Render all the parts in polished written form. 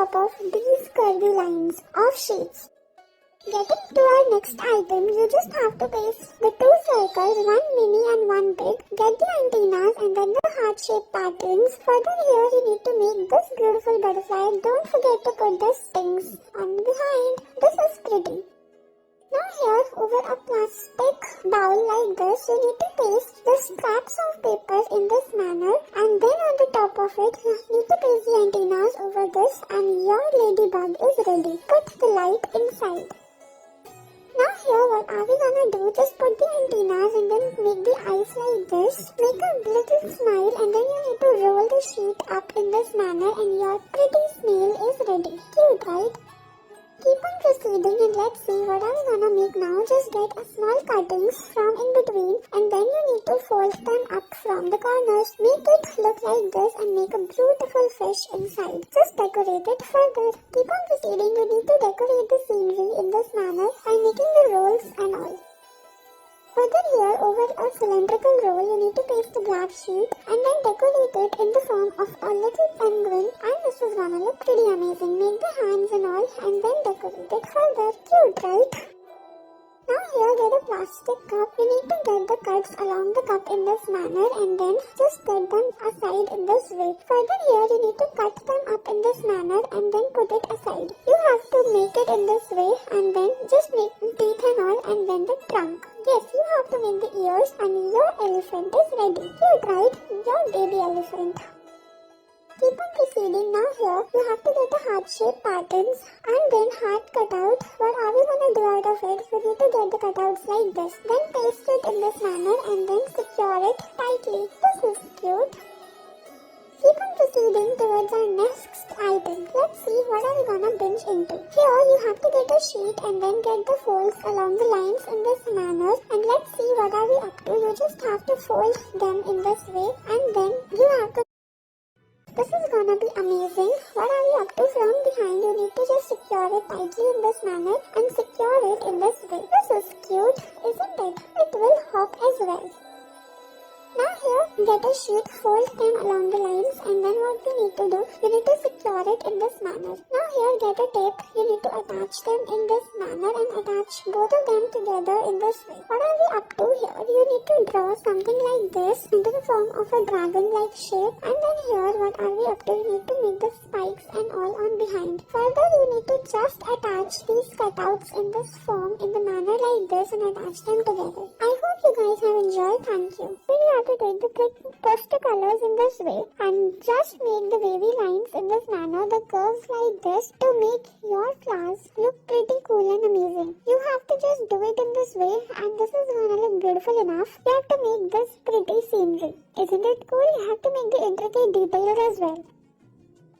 top of these curvy lines of sheets. Getting to our next item, you just have to paste the two circles, one mini and one big, get the antennas and then the heart-shaped patterns. Further here you need to make this beautiful butterfly. Don't forget to put the stings on behind. This is pretty. Now here over a plastic bowl like this, you need to paste the scraps of paper in this manner and then on the top of it, you need to paste the antennas over this and your ladybug is ready. Put the light inside. Now here what are we gonna do? Just put the antennas and then make the eyes like this. Make a little smile and then you need to roll the sheet up in this manner and your pretty snail is ready. Cute, right? Keep on proceeding and let's see what are we gonna make now. Just get a small cuttings from in between and then you need to fold them up from the corners. Make it look like this and make a beautiful fish inside. Just decorate it further. Keep on proceeding. You need to decorate the scenery in this manner by making the rolls and all. Further here over a cylindrical roll you need to paste the black sheet and then decorate it in the form of a little penguin and this is gonna look pretty amazing. Make the hands and all and then decorate it further. Cute, right? Now here get a plastic cup. You need to get the cuts along the cup in this manner and then just get them aside in this way. Further here you need to cut them up in this manner and then put it aside. You have to make it in this way and then just make the teeth and all and then the trunk. Yes, you have to make the ears and your elephant is ready. Cute, right? Your baby elephant. Keep on proceeding. Now here you have to get the heart-shaped patterns and then heart cutout. What are we gonna do out of it? You need to get the cutouts like this. Then paste it in this manner and then secure it tightly. This is cute. Keep on proceeding towards our next item. Let's see what are we gonna binge into. Here you have to get a sheet and then get the folds along the lines in this manner and let's see what are we up to. You just have to fold them in this way and then you have to. This is gonna be amazing. What are we up to? From behind you need to just secure it tightly in this manner and secure it in this way. This is cute, isn't it? It will hop as well. Now here get a sheet, fold them along the lines and then what we need to do, you need to secure it in this manner. Now here get a tape, you need to attach them in this manner and attach both of them together in this way. What are we up to here? You need to draw something like this into the form of a dragon-like shape and then here what are we up to? You need to make the spikes and all on behind. Further you need to just attach these cutouts in this form in the manner like this and attach them together. I hope you guys have enjoyed. Thank you. Then you have to take the poster colors in this way and just make the wavy lines in this manner, the curves like this to make your flowers look pretty cool and amazing. You have to just do it in this way and this is gonna look beautiful enough. You have to make this pretty scenery. Isn't it cool? You have to make the intricate details as well.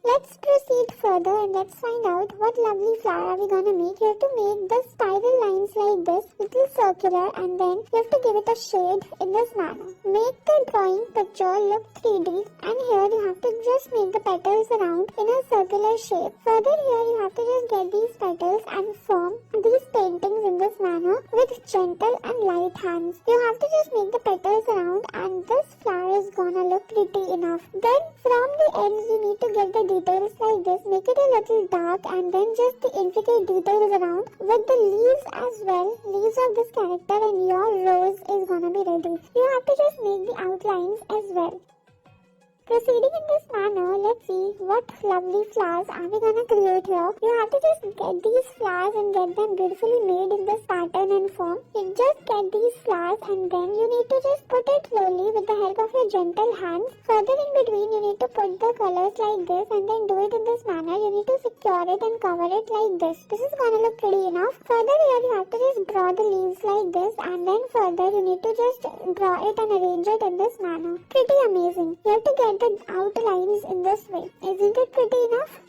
Let's proceed further and let's find out what lovely flower are we gonna make. You have to make the spiral lines like this, little circular and then you have to give it a shade in this manner. Make the drawing picture look 3D and here you have to just make the petals around in a circular shape. Further here you have to just get these petals and form these paintings in this manner with gentle and light hands. You have to just make the petals around and this flower is gonna look pretty enough. Then from the ends you need to get the details like this, make it a little dark and then just the intricate details around with the leaves as well, leaves of this character and your rose is gonna be ready. You have to just make the outlines as well. Proceeding in this manner, let's see what lovely flowers are we gonna create here. You have to just get these flowers and get them beautifully made in this pattern and form. You just get these flowers and then you need to just put it slowly with the help of your gentle hands. Further in between you need to put the colors like this and then do it in this manner. You need to secure it and cover it like this. This is gonna look pretty enough. Further here you have to just draw the leaves like this and then further you need to just draw it and arrange it in this manner. Pretty amazing. You have to get the outlines in this way. Isn't it pretty enough?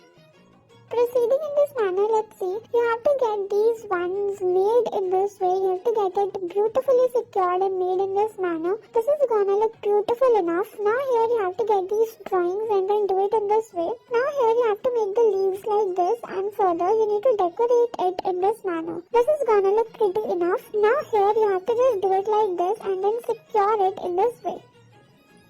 Proceeding in this manner, let's see. You have to get these ones made in this way. You have to get it beautifully secured and made in this manner. This is gonna look beautiful enough. Now here you have to get these drawings and then do it in this way. Now here you have to make the leaves like this and further you need to decorate it in this manner. This is gonna look pretty enough. Now here you have to just do it like this and then secure it in this way.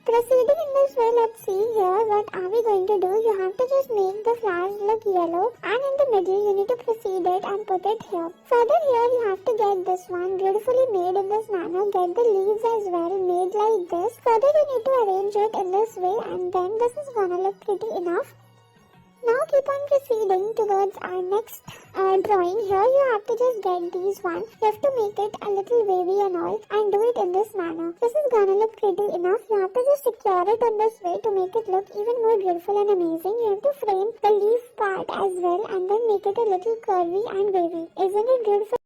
Proceeding in this way, let's see here what are we going to do. You have to just make the flowers look yellow, and in the middle you need to proceed it and put it here. Further here you have to get this one beautifully made in this manner. Get the leaves as well made like this. Further you need to arrange it in this way, and then this is gonna look pretty enough. Now keep on proceeding towards our next drawing. Here you have to just get these ones. You have to make it a little wavy and all, and do it in this manner. This is gonna look pretty enough. You have to just secure it in this way to make it look even more beautiful and amazing. You have to frame the leaf part as well and then make it a little curvy and wavy. Isn't it beautiful?